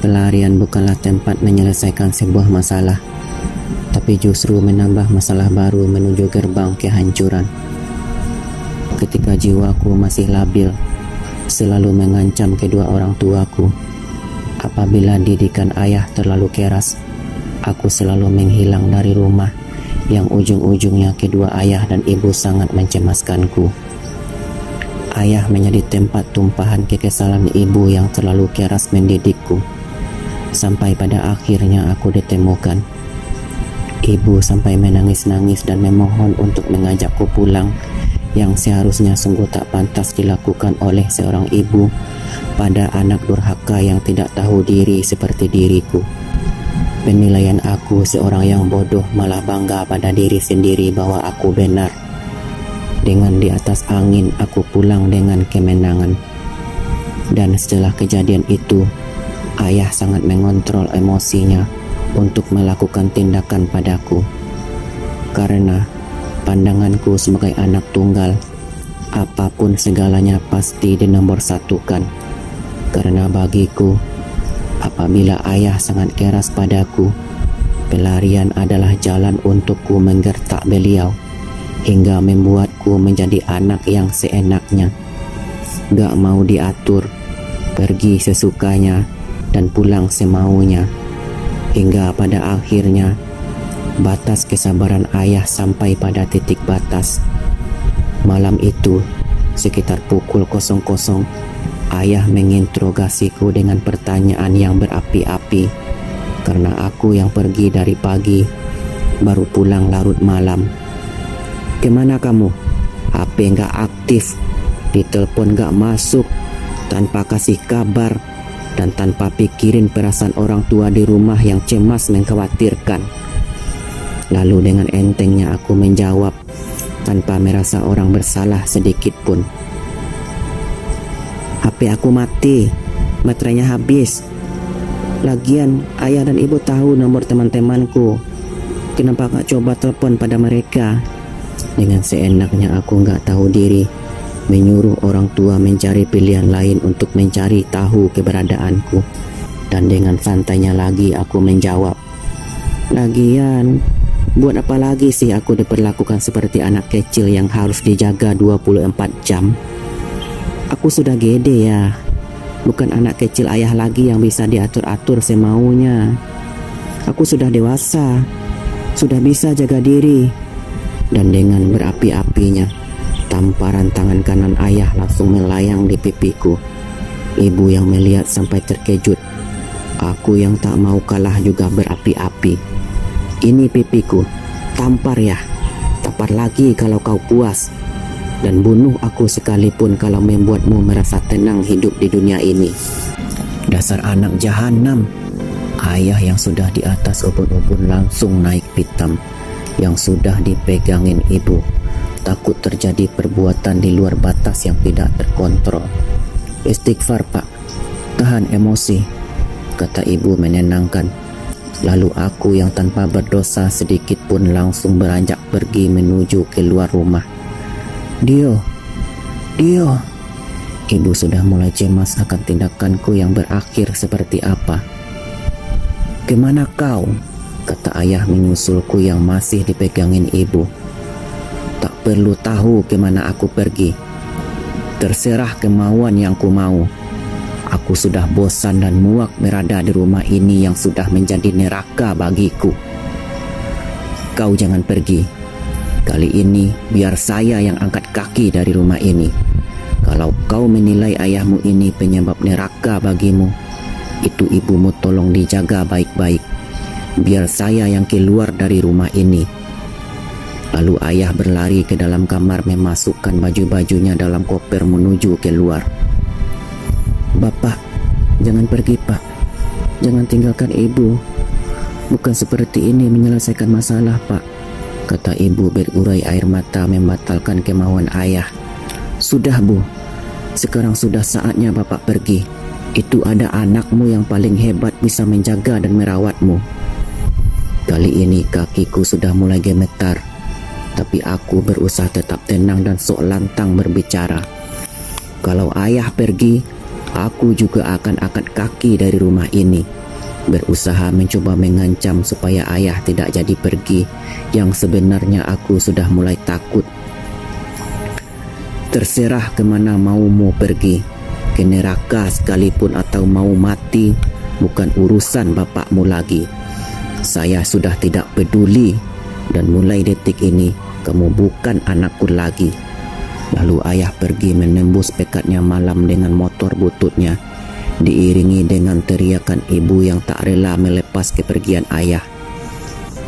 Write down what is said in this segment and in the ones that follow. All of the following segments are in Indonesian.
Pelarian bukanlah tempat menyelesaikan sebuah masalah, tapi justru menambah masalah baru menuju gerbang kehancuran. Ketika jiwaku masih labil, selalu mengancam kedua orang tuaku. Apabila didikan ayah terlalu keras, aku selalu menghilang dari rumah yang ujung-ujungnya kedua ayah dan ibu sangat mencemaskanku. Ayah menjadi tempat tumpahan kekesalan ibu yang terlalu keras mendidikku. Sampai pada akhirnya aku ditemukan. Ibu sampai menangis-nangis dan memohon untuk mengajakku pulang, yang seharusnya sungguh tak pantas dilakukan oleh seorang ibu pada anak durhaka yang tidak tahu diri seperti diriku. Penilaian aku seorang yang bodoh malah bangga pada diri sendiri bahwa aku benar. Dengan di atas angin aku pulang dengan kemenangan. Dan setelah kejadian itu, ayah sangat mengontrol emosinya untuk melakukan tindakan padaku. Karena pandanganku sebagai anak tunggal, apapun segalanya pasti dinomorsatukan. Karena bagiku, apabila ayah sangat keras padaku, pelarian adalah jalan untukku menggertak beliau, hingga membuatku menjadi anak yang seenaknya, gak mau diatur, pergi sesukanya dan pulang semaunya. Hingga pada akhirnya batas kesabaran ayah sampai pada titik batas. Malam itu, sekitar pukul 00, ayah menginterogasiku dengan pertanyaan yang berapi-api, karena aku yang pergi dari pagi, baru pulang larut malam. Kemana kamu? HP nggak aktif, ditelepon nggak masuk, tanpa kasih kabar, dan tanpa pikirin perasaan orang tua di rumah yang cemas mengkhawatirkan. Lalu dengan entengnya aku menjawab, tanpa merasa orang bersalah sedikit pun. HP aku mati, baterainya habis. Lagian ayah dan ibu tahu nomor teman-temanku. Kenapa gak coba telepon pada mereka? Dengan seenaknya aku gak tahu diri, menyuruh orang tua mencari pilihan lain untuk mencari tahu keberadaanku. Dan dengan santainya lagi aku menjawab, lagian, buat apa lagi sih aku diperlakukan seperti anak kecil yang harus dijaga 24 jam? Aku sudah gede ya, bukan anak kecil ayah lagi yang bisa diatur-atur semaunya. Aku sudah dewasa, sudah bisa jaga diri. Dan dengan berapi-apinya, tamparan tangan kanan ayah langsung melayang di pipiku. Ibu yang melihat sampai terkejut. Aku yang tak mau kalah juga berapi-api. Ini pipiku, tampar ya, tampar lagi kalau kau puas. Dan bunuh aku sekalipun kalau membuatmu merasa tenang hidup di dunia ini. Dasar anak jahanam. Ayah yang sudah di atas ubun-ubun langsung naik pitam, yang sudah dipegangin ibu. Takut terjadi perbuatan di luar batas yang tidak terkontrol. Istighfar pak, tahan emosi, kata ibu menenangkan. Lalu aku yang tanpa berdosa sedikit pun langsung beranjak pergi menuju keluar rumah. Dio, ibu sudah mulai cemas akan tindakanku yang berakhir seperti apa. Kemana kau? Kata ayah menyusulku yang masih dipegangin ibu. Tak perlu tahu kemana aku pergi. Terserah kemauan yang ku mau. Aku sudah bosan dan muak berada di rumah ini yang sudah menjadi neraka bagiku. Kau jangan pergi. Kali ini biar saya yang angkat kaki dari rumah ini. Kalau kau menilai ayahmu ini penyebab neraka bagimu, itu ibumu tolong dijaga baik-baik. Biar saya yang keluar dari rumah ini. Lalu ayah berlari ke dalam kamar memasukkan baju-bajunya dalam koper menuju keluar. Bapak, jangan pergi pak. Jangan tinggalkan ibu. Bukan seperti ini menyelesaikan masalah pak, kata ibu berurai air mata membatalkan kemauan ayah. Sudah bu, sekarang sudah saatnya bapak pergi. Itu ada anakmu yang paling hebat bisa menjaga dan merawatmu. Kali ini kakiku sudah mulai gemetar, tapi aku berusaha tetap tenang dan sok lantang berbicara. Kalau ayah pergi, Aku juga akan angkat kaki dari rumah ini, berusaha mencoba mengancam supaya ayah tidak jadi pergi, yang sebenarnya aku sudah mulai takut. Terserah kemana maumu pergi, ke neraka sekalipun atau mau mati, bukan urusan bapakmu lagi. Saya sudah tidak peduli, dan mulai detik ini kamu bukan anakku lagi. Lalu ayah pergi menembus pekatnya malam dengan motor bututnya, diiringi dengan teriakan ibu yang tak rela melepas kepergian ayah.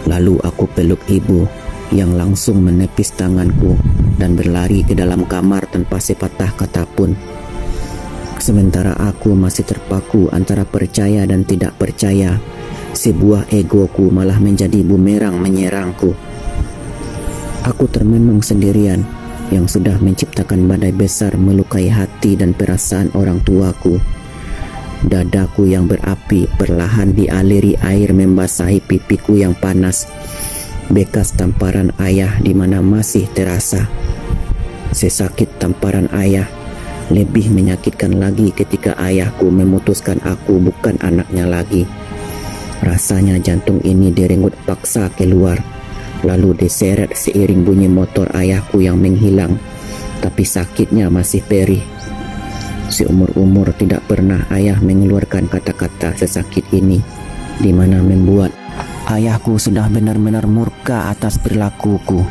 Lalu aku peluk ibu yang langsung menepis tanganku dan berlari ke dalam kamar tanpa sepatah kata pun. Sementara aku masih terpaku antara percaya dan tidak percaya, sebuah egoku malah menjadi bumerang menyerangku. Aku termenung sendirian yang sudah menciptakan badai besar melukai hati dan perasaan orang tuaku. Dadaku yang berapi perlahan dialiri air membasahi pipiku yang panas. Bekas tamparan ayah di mana masih terasa. Sesakit tamparan ayah, lebih menyakitkan lagi ketika ayahku memutuskan aku bukan anaknya lagi. Rasanya jantung ini direnggut paksa keluar, lalu diseret seiring bunyi motor ayahku yang menghilang, tapi sakitnya masih perih. Seumur-umur tidak pernah ayah mengeluarkan kata-kata sesakit ini, di mana membuat ayahku sudah benar-benar murka atas perilakuku.